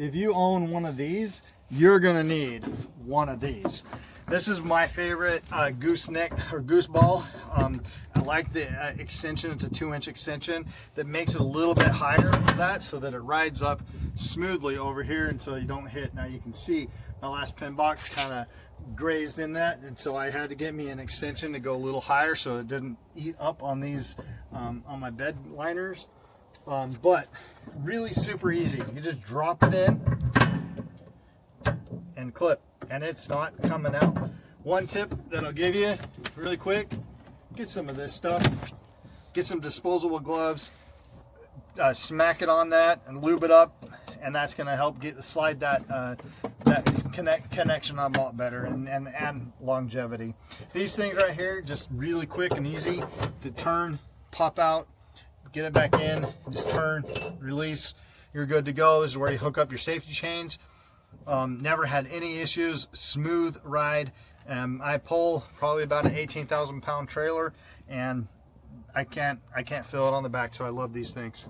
if you own one of these, you're gonna need one of these. This is my favorite gooseneck or goose ball. I like the extension. It's a 2-inch extension that makes it a little bit higher for that, so that it rides up smoothly over here until you don't hit. Now you can see my last pin box kind of grazed in that, and so I had to get me an extension to go a little higher so it doesn't eat up on these on my bed liners. But really super easy. You just drop it in and clip, and it's not coming out. One tip that I'll give you really quick: get some of this stuff, get some disposable gloves, smack it on that and lube it up, and that's going to help slide that connection on a lot better and longevity. These things right here, just really quick and easy to turn, pop out, get it back in, just turn, release, you're good to go. This is where you hook up your safety chains. Never had any issues, smooth ride. I pull probably about an 18,000 pound trailer, and I can't fill it on the back, so I love these things.